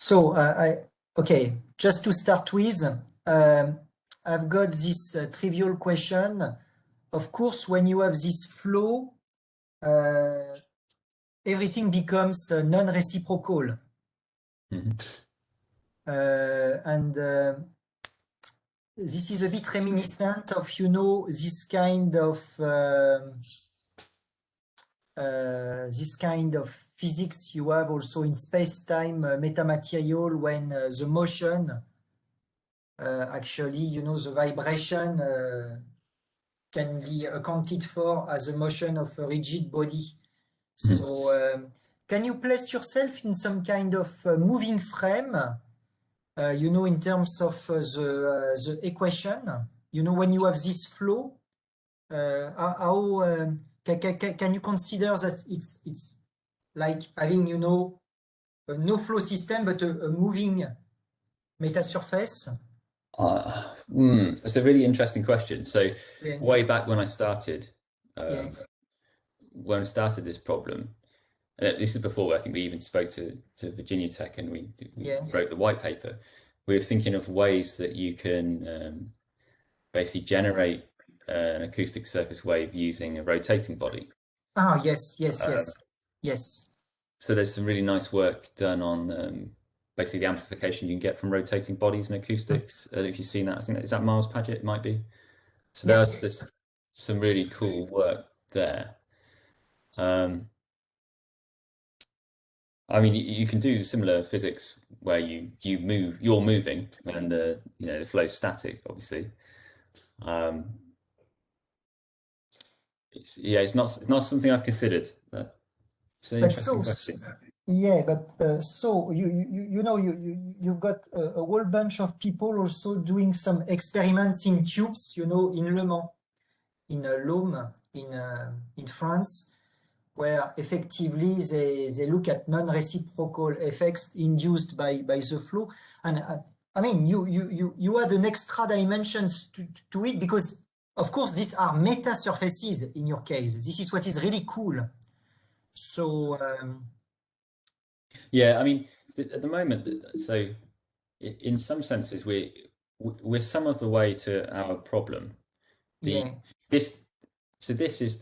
So okay, just to start with, I've got this trivial question. Of course, when you have this flow, everything becomes non-reciprocal. And this is a bit reminiscent of, this kind of physics you have also in space-time metamaterial when the motion actually, the vibration can be accounted for as a motion of a rigid body. So can you place yourself in some kind of moving frame, in terms of the equation, when you have this flow, how can you consider that it's like having, a no flow system, but a moving metasurface? It's a really interesting question. So Yeah. way back when I started, Yeah. when I started this problem, this is before I think we even spoke to Virginia Tech and we wrote the white paper. We were thinking of ways that you can basically generate an acoustic surface wave using a rotating body. Ah, yes. So there's some really nice work done on basically the amplification you can get from rotating bodies and acoustics. If you've seen that, I think is that Miles Paget, it might be. So there's some really cool work there. I mean, you can do similar physics where you're moving and the flow's static, obviously. It's not something I've considered, but it's an interesting question. Yeah, but so you've got a whole bunch of people also doing some experiments in tubes, in Le Mans, in Lomme, in France, where effectively they look at non-reciprocal effects induced by the flow. And I mean, you add an extra dimensions to it, because of course these are metasurfaces in your case. This is what is really cool. So yeah, I mean, at the moment, so in some senses we're some of the way to our problem. This is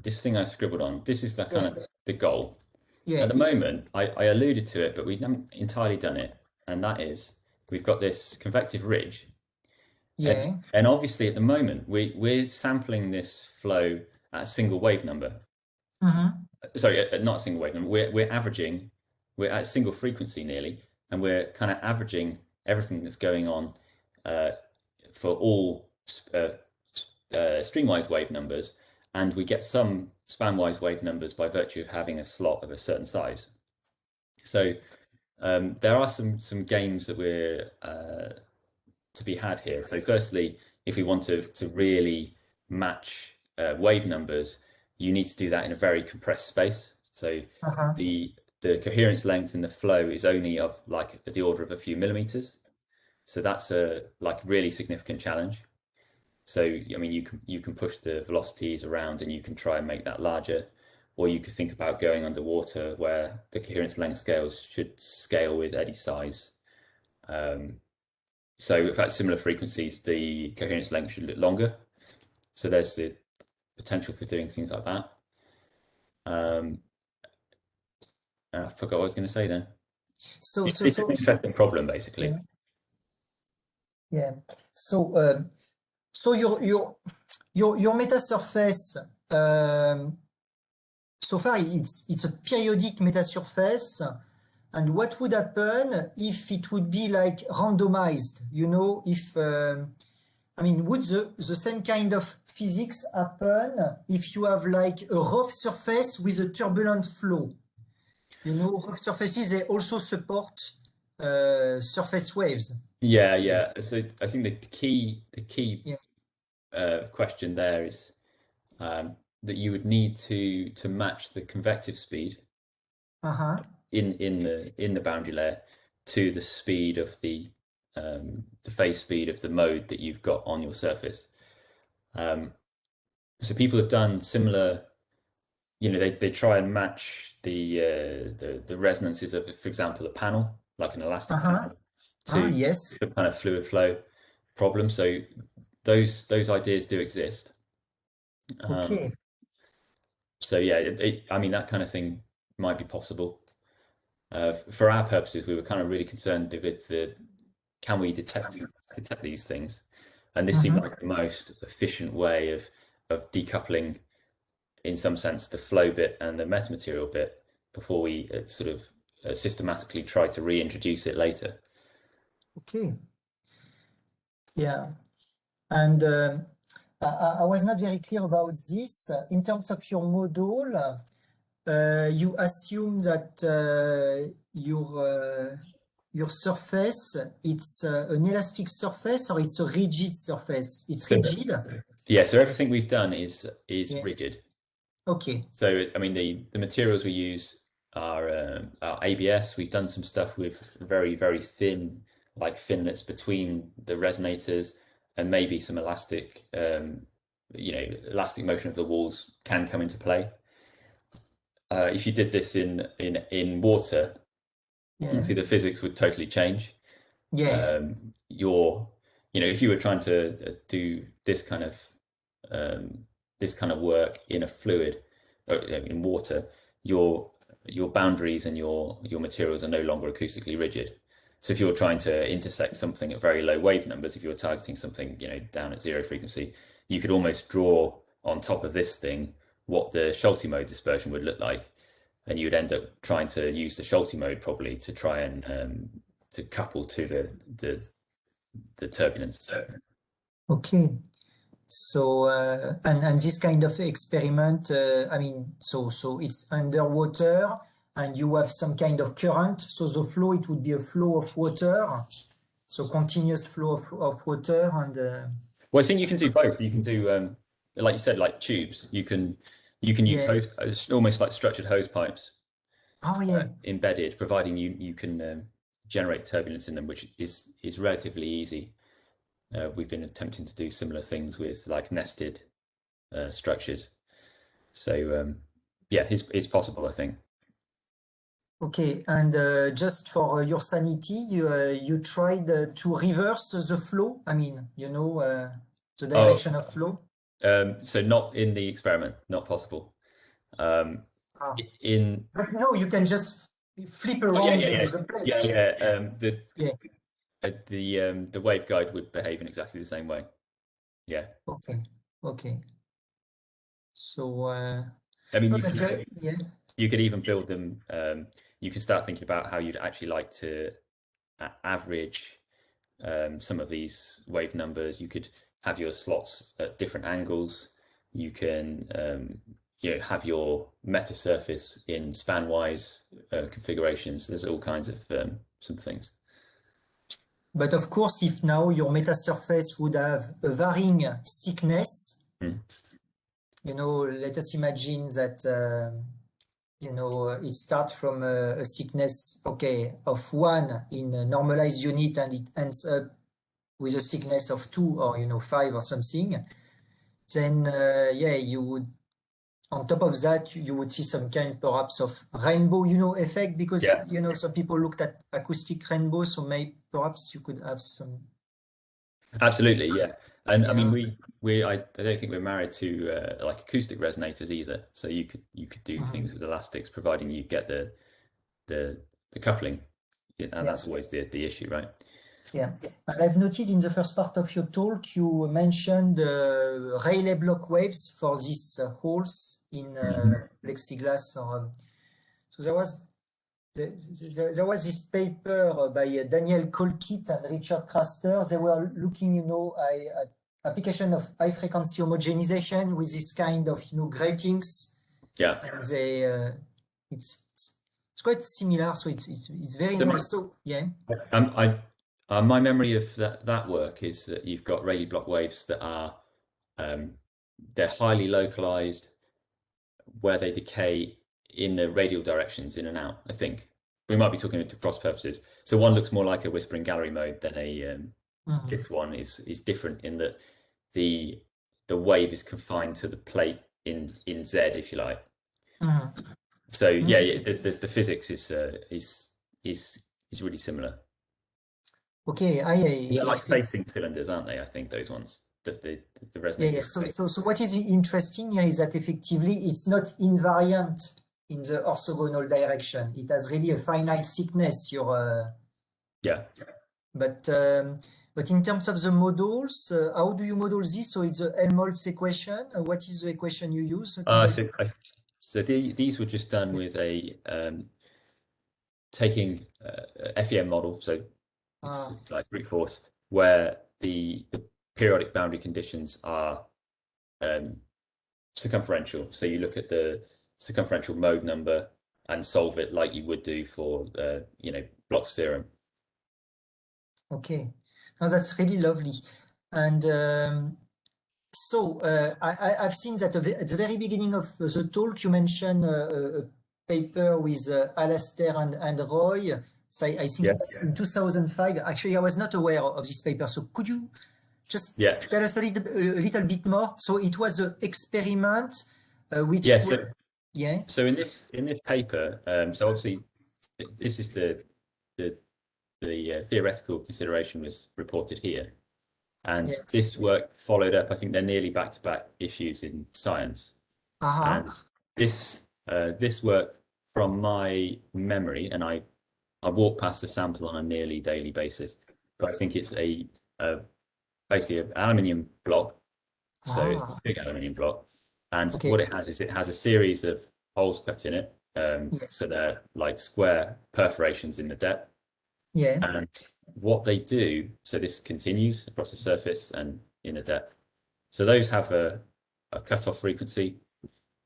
this thing I scribbled on. This is the kind of the goal. At the moment, I alluded to it, but we haven't entirely done it, and that is we've got this convective ridge. And obviously at the moment we're sampling this flow at a single wave number. Sorry, not a single wave number. We're averaging. We're at a single frequency nearly, and we're kind of averaging everything that's going on for all streamwise wave numbers, and we get some spanwise wave numbers by virtue of having a slot of a certain size. So there are some games that we're to be had here. So firstly, if we want to really match wave numbers, you need to do that in a very compressed space. So the coherence length in the flow is only of like the order of a few millimeters. So that's a really significant challenge. So I mean, you can push the velocities around and you can try and make that larger, or you could think about going underwater where the coherence length scales should scale with eddy size. So if at similar frequencies, the coherence length should look longer. So there's the potential for doing things like that. I forgot what I was going to say then. So it's an interesting problem, basically. Yeah. So your metasurface, so far it's a periodic metasurface. And what would happen if it would be like randomized? If I mean, would the same kind of physics happen if you have like a rough surface with a turbulent flow? Rough surfaces, they also support surface waves. Yeah. So I think the key question there is that you would need to match the convective speed in the boundary layer to the speed of the phase speed of the mode that you've got on your surface. So people have done similar you know, they try and match the resonances of, for example, a panel, like an elastic panel, to Yes. the kind of fluid flow problem. So those ideas do exist. Okay. So yeah, I mean, that kind of thing might be possible. For our purposes, we were kind of really concerned with can we detect these things, and this seemed like the most efficient way of decoupling, in some sense, the flow bit and the metamaterial bit before we sort of systematically try to reintroduce it later. Okay. Yeah. And I was not very clear about this. In terms of your model, you assume that your surface, it's an elastic surface or it's a rigid surface? It's So, rigid? yeah, so everything we've done is Yeah. rigid. Okay. So I mean, the materials we use are ABS. We've done some stuff with very, very thin, like finlets between the resonators, and maybe some elastic, you know, elastic motion of the walls can come into play. If you did this in water, Yeah. obviously the physics would totally change. Yeah. You know, if you were trying to do this kind of work in a fluid, in water, your boundaries and your materials are no longer acoustically rigid. So if you're trying to intersect something at very low wave numbers, if you're targeting something, you know, down at zero frequency, you could almost draw on top of this thing what the Schulte mode dispersion would look like, and you would end up trying to use the Schulte mode probably to try and to couple to the turbulence. Okay. So and this kind of experiment, I mean, so it's underwater and you have some kind of current. So the flow, it would be a flow of water, so continuous flow of water and. Well, I think you can do both. You can do, like you said, like tubes. You can use Yeah. hose, almost like structured hose pipes Oh yeah. embedded, providing you can generate turbulence in them, which is relatively easy. We've been attempting to do similar things with like nested structures. So yeah, it's possible, I think. Okay, and just for your sanity, you tried to reverse the flow. I mean, the Oh, direction of flow. so not in the experiment, not possible. Um, Ah. in But no, you can just flip Oh yeah, around yeah, yeah, the yeah, plate. yeah. Yeah. The waveguide would behave in exactly the same way. Yeah. Okay. Okay. So I mean, no, that's very yeah. you could even build them. You can start thinking about how you'd actually like to average some of these wave numbers. You could have your slots at different angles. You can you know, have your metasurface in spanwise configurations. There's all kinds of some things. But of course, if now your metasurface would have a varying thickness, Mm. let us imagine that it starts from a thickness, okay, of 1 in a normalized unit, and it ends up with a thickness of 2 or 5 or something. Then yeah, you would, on top of that, you would see some kind perhaps of rainbow, effect, because Yeah. some people looked at acoustic rainbow, so maybe perhaps you could have some. Absolutely, yeah. And I mean, Yeah. I don't think we're married to like acoustic resonators either. So you could do things with elastics, providing you get the coupling, and Yeah. that's always the issue, right? Yeah, and I've noted in the first part of your talk you mentioned Rayleigh block waves for these holes in plexiglass. So there was this paper by Daniel Colquitt and Richard Craster. They were looking, at application of high frequency homogenization with this kind of gratings. Yeah. And they it's quite similar. So it's very So nice. So yeah. my memory of that work is that you've got Rayleigh block waves that are they're highly localized, where they decay in the radial directions in and out. I think we might be talking to cross purposes. So one looks more like a whispering gallery mode than a this one is different in that the wave is confined to the plate in Z, if you like. Mhm. So yeah, the physics is really similar. Okay, They're I like think, facing cylinders, aren't they? I think those ones, the yeah, yeah. resonators. So what is interesting here is that effectively it's not invariant in the orthogonal direction. It has really a finite thickness. Yeah. But um, but in terms of the models, how do you model this? So it's the Helmholtz equation. What is the equation you use to model? These were just done with a taking a FEM model, so it's Ah, like brute force, where the periodic boundary conditions are circumferential. So you look at the circumferential mode number and solve it like you would do for Bloch's theorem. okay. Now that's really lovely. And I've seen that at the very beginning of the talk, you mentioned a paper with Alastair and Roy. So I think Yeah. it's in 2005. Actually, I was not aware of this paper. So could you just Yeah. tell us a little bit more? So it was an experiment which Yeah. yeah, So in this paper, so obviously this is the theoretical consideration was reported here, and yes. this work followed up. I think they're nearly back-to-back issues in Science, Uh-huh. and this work, from my memory, and I walk past the sample on a nearly daily basis, but I think it's basically an aluminium block. So it's Ah, a big aluminium block. And okay. what it has is it has a series of holes cut in it. Yeah. So they're like square perforations in the depth. Yeah. And what they do, so this continues across the surface and in the depth. So those have a cutoff frequency.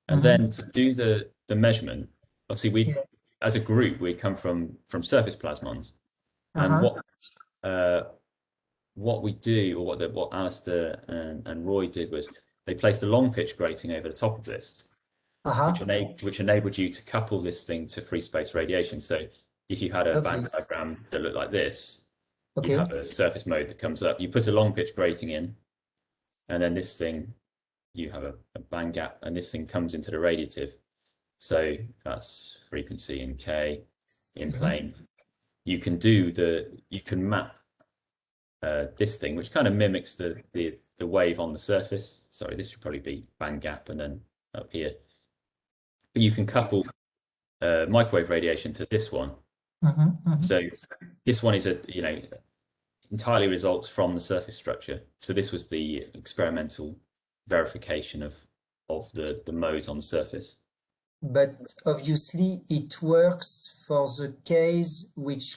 And Mm-hmm. then to do the measurement, obviously we, Yeah. as a group, we come from surface plasmons. And Uh-huh. uh, what we do, or what Alistair and Roy did, was they placed a long pitch grating over the top of this, Uh-huh. which enabled you to couple this thing to free space radiation. So if you had a Lovely. band diagram that looked like this, you Okay. have a surface mode that comes up. You put a long pitch grating in, and then this thing, you have a band gap, and this thing comes into the radiative. So that's frequency in K in Mm-hmm. plane. You can map this thing, which kind of mimics the wave on the surface. Sorry, this should probably be band gap and then up here. But you can couple microwave radiation to this one. Mm-hmm. Mm-hmm. So this one is entirely results from the surface structure. So this was the experimental verification of the modes on the surface. But obviously it works for the case which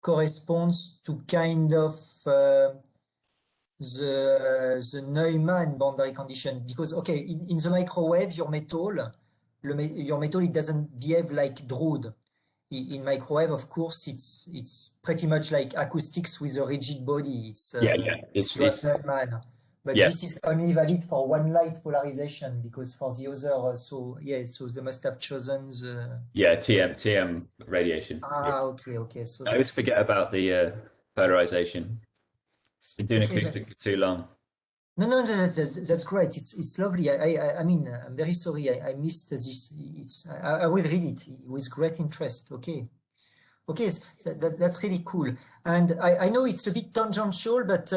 corresponds to kind of the Neumann boundary condition, because okay, in the microwave your metal, it doesn't behave like Drude. In microwave, of course, it's pretty much like acoustics with a rigid body. Yeah. You have Neumann, but Yeah, this is only valid for one light polarization, because for the other, so yeah, so they must have chosen the. yeah. TM radiation. Yeah. Ah, okay. So I always that's forget about the polarization. Been doing okay. acoustic for too long. No, that's great. It's lovely. I mean, I'm very sorry. I missed this. I will read it with great interest. Okay, so that's really cool. And I know it's a bit tangential, but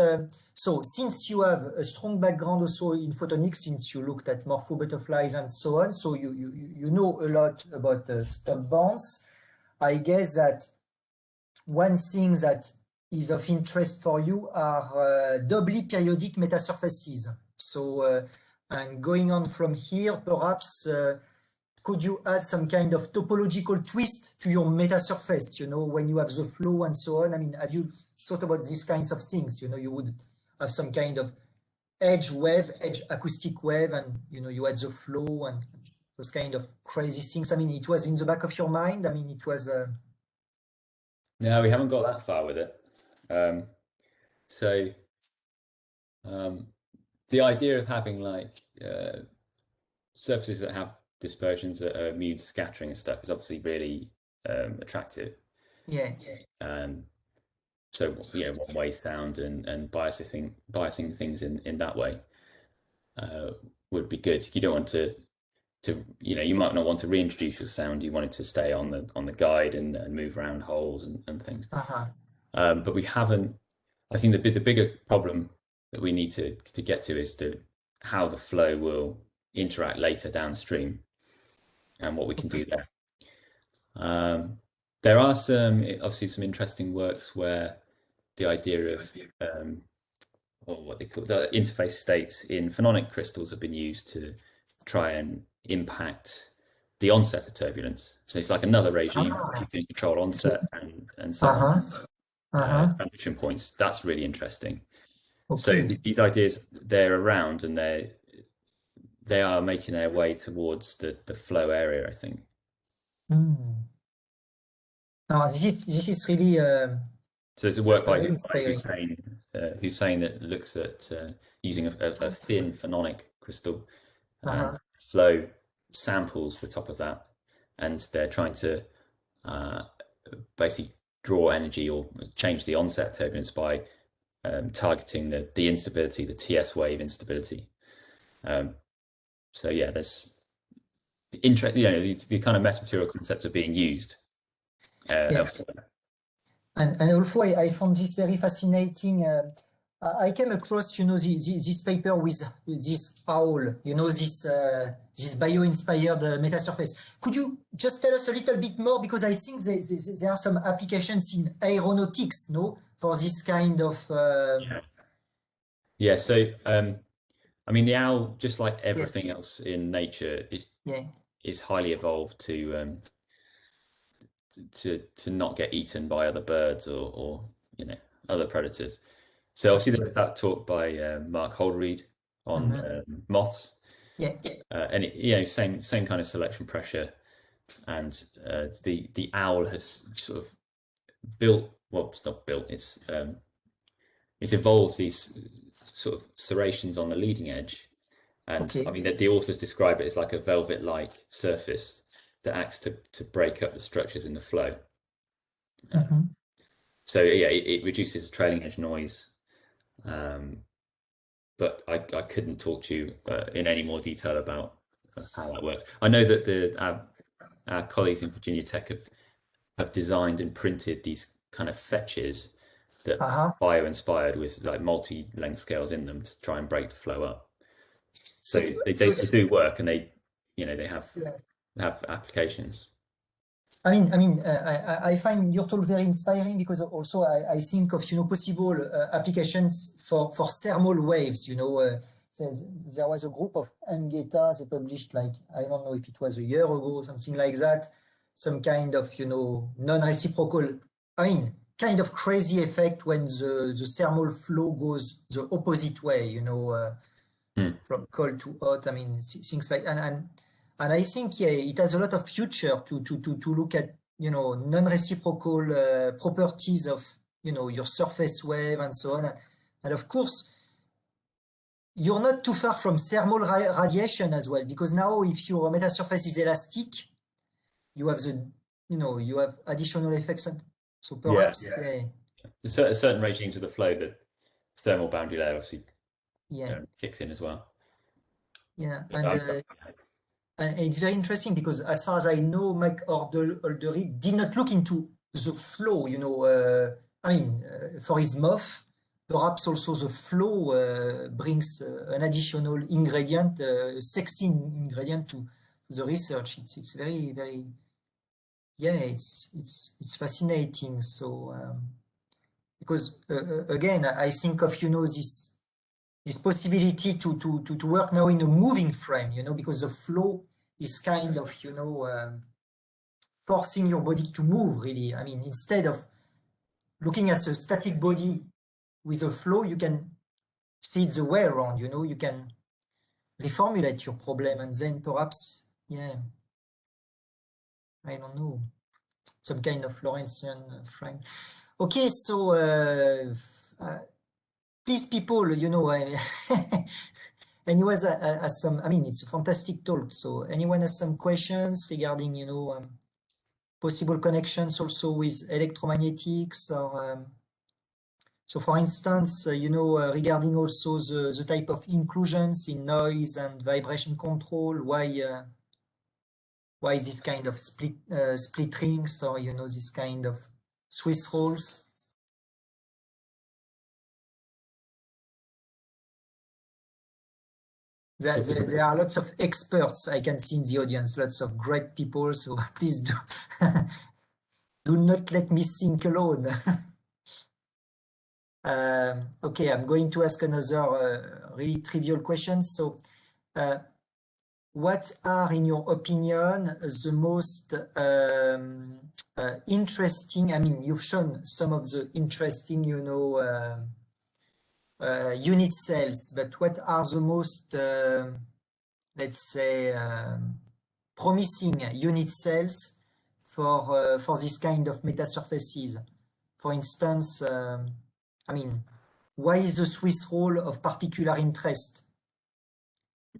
so since you have a strong background also in photonics, since you looked at morpho butterflies and so on, so you know a lot about stop bands. I guess that one thing that is of interest for you are doubly periodic metasurfaces. So, and going on from here, perhaps could you add some kind of topological twist to your metasurface, when you have the flow and so on? I mean, have you thought about these kinds of things? You would have some kind of edge wave, edge acoustic wave, and you add the flow and those kind of crazy things. I mean, it was in the back of your mind. I mean, it was. No, we haven't got that far with it. Um, so um, the idea of having like surfaces that have dispersions that are immune to scattering and stuff is obviously really attractive. Yeah. So one-way sound and biasing things in that way would be good. You don't want to you might not want to reintroduce your sound. You want it to stay on the guide and move around holes and things. But we haven't. I think the bigger problem that we need to get to is how the flow will interact later downstream and what we can do there. There are obviously some interesting works where the idea of or what they call the interface states in phononic crystals have been used to try and impact the onset of turbulence. So it's like another regime. You can control onset and so on. Transition points. That's really interesting. So these ideas, they're around and they are making their way towards the flow area, I think. No, this is really. So there's a work by Hussein that looks at using a thin phononic crystal and flow samples the top of that, and they're trying to basically draw energy or change the onset turbulence by targeting the instability, the TS wave instability. So yeah, there's interest. The kind of metamaterial concepts are being used elsewhere. And also, I found this very fascinating. I came across, this paper with this owl, this bio-inspired metasurface. Could you just tell us a little bit more? Because I think there are some applications in aeronautics, for this kind of. Yeah. So, I mean, the owl, just like everything else in nature, is highly evolved to not get eaten by other birds or other predators. So obviously there's that talk by Mark Holderried on moths. And same kind of selection pressure, and the owl has sort of it's not built. It's evolved these sort of serrations on the leading edge, and I mean the authors describe it as like a velvet-like surface that acts to break up the structures in the flow. So yeah, it reduces trailing edge noise. But I couldn't talk to you in any more detail about how that works. I know that our colleagues in Virginia Tech have designed and printed these kind of fetches that Bioinspired with like multi-length scales in them to try and break the flow up. So they do work, and they have applications. I find your talk very inspiring because also I think of possible applications for thermal waves. There was a group of Angeta, they published, like, I don't know if it was a year ago, something like that, some kind of non-reciprocal, kind of crazy effect when the thermal flow goes the opposite way, from cold to hot. Things like and I think it has a lot of future to look at non-reciprocal properties of your surface wave and so on. And of course, you're not too far from thermal radiation as well, because now if your metasurface is elastic, you have you have additional effects. So perhaps certain regimes of the flow, the thermal boundary layer obviously kicks in as well. And it's very interesting because, as far as I know, Mike Holderried did not look into the flow, for his moth. Perhaps also the flow brings an additional ingredient, sexy ingredient to the research. It's very, very, it's fascinating. So, because again, I think of this possibility to work now in a moving frame, because the flow is kind of, forcing your body to move, really. Instead of looking at a static body with a flow, you can see it the way around, you can reformulate your problem, and then perhaps, I don't know, some kind of Lorentzian frame. Okay, so please, people, anyone has some, it's a fantastic talk. So anyone has some questions regarding, possible connections also with electromagnetics, or so for instance, regarding also the type of inclusions in noise and vibration control, why why this kind of split rings, or you know, this kind of Swiss rolls? There are lots of experts I can see in the audience, lots of great people. So please do, do not let me think alone. Okay, I'm going to ask another really trivial question. So what are, in your opinion, the most interesting, I mean, you've shown some of the interesting, you know, unit cells, but what are the most, let's say, promising unit cells for this kind of metasurfaces? For instance, I mean, why is the Swiss roll of particular interest?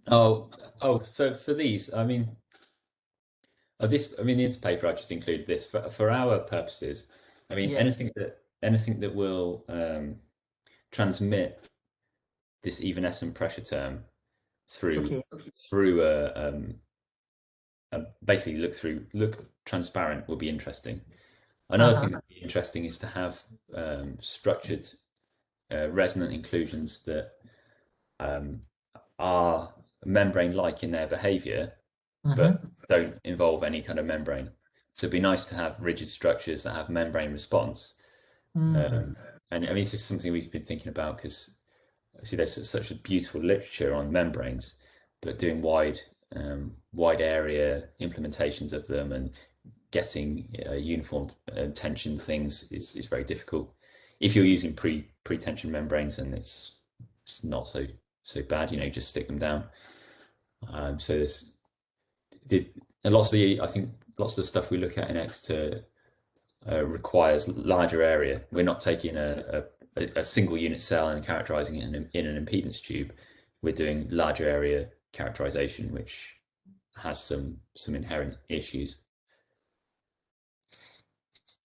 Oh, for these, I mean, this paper I just included this for our purposes. I mean, Yeah. anything that will transmit this evanescent pressure term through basically look transparent will be interesting. Another thing that would be interesting is to have structured resonant inclusions that are membrane-like in their behavior, but don't involve any kind of membrane. So it'd be nice to have rigid structures that have membrane response. And I mean, this is something we've been thinking about because obviously there's such a beautiful literature on membranes, but doing wide area implementations of them and getting uniform tension things is very difficult. If you're using pre-tension membranes, then it's not so bad. You know, just stick them down. So this I think lots of the stuff we look at in Exeter requires larger area. We're not taking a single unit cell and characterizing it in an impedance tube. We're doing larger area characterization, which has some inherent issues.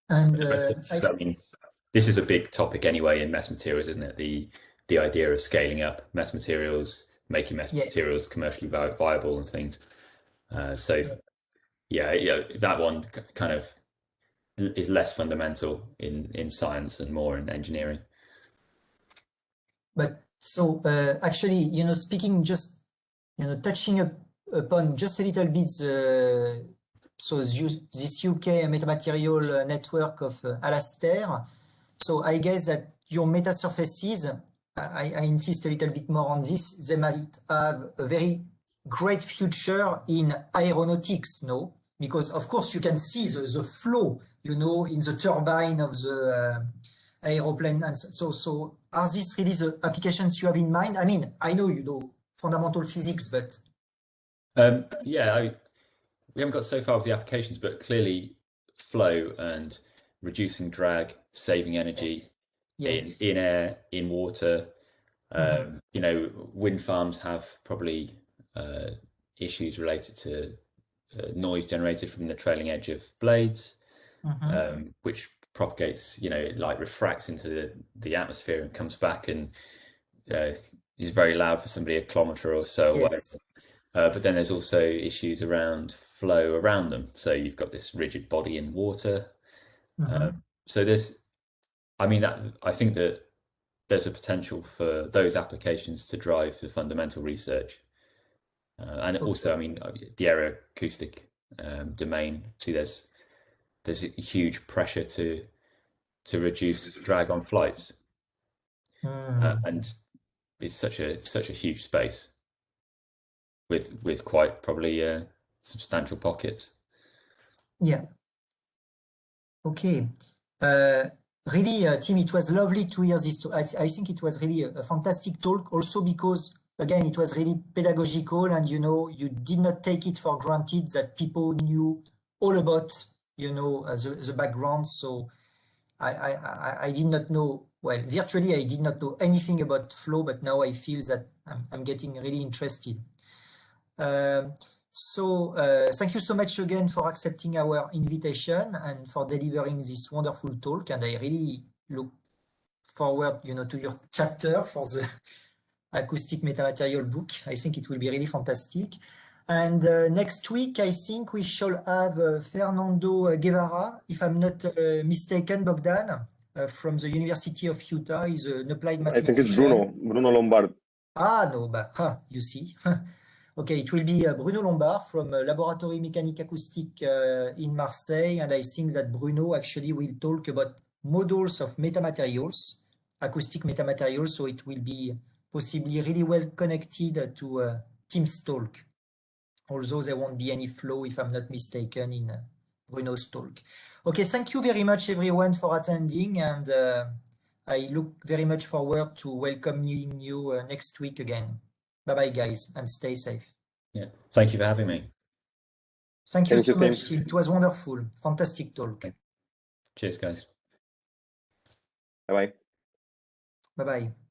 And I mean, this is a big topic anyway in metamaterials, isn't it? The idea of scaling up metamaterials, making metamaterials commercially viable and things. So yeah, that one kind of is less fundamental in science and more in engineering. But so actually, you know, speaking just, you know, touching upon just a little bit so this UK metamaterial network of Alastair. So I guess that your metasurfaces, I insist a little bit more on this, they might have a very great future in aeronautics, no? Because of course you can see the flow, you know, in the turbine of the aeroplane. And so are these really the applications you have in mind? I mean, I know you know fundamental physics, but yeah, we haven't got so far with the applications, but clearly flow and reducing drag, saving energy in air, in water. You know, wind farms have probably issues related to noise generated from the trailing edge of blades, which propagates, you know, like refracts into the atmosphere and comes back and is very loud for somebody a kilometre or so away. But then there's also issues around flow around them. So you've got this rigid body in water. So I think that there's a potential for those applications to drive the fundamental research. And also, I mean, the aeroacoustic domain, see there's a huge pressure to reduce drag on flights. And it's such a huge space with quite probably substantial pockets. Yeah. Okay. Really, Tim, it was lovely to hear this. I think it was really a fantastic talk, also because, again, it was really pedagogical, and, you know, you did not take it for granted that people knew all about, you know, the background. So I did not know, well, virtually I did not know anything about flow, but now I feel that I'm getting really interested. So thank you so much again for accepting our invitation and for delivering this wonderful talk. And I really look forward, you know, to your chapter for the acoustic metamaterial book. I think it will be really fantastic. And next week, I think we shall have Fernando Guevara, if I'm not mistaken, Bogdan, from the University of Utah. He's an applied I think it's mathematician. Bruno Lombard. Ah, no, you see. Okay, it will be Bruno Lombard from Laboratory Mécanique Acoustique in Marseille. And I think that Bruno actually will talk about models of metamaterials, acoustic metamaterials. So it will be possibly really well connected to Tim's talk. Although there won't be any flow, if I'm not mistaken, in Bruno's talk. Okay, thank you very much, everyone, for attending. And I look very much forward to welcoming you next week again. Bye-bye, guys, and stay safe. Yeah, thank you for having me. Thank you Thank you, so much, Tim. Tim. It was wonderful. Fantastic talk. Cheers, guys. Bye-bye. Bye-bye.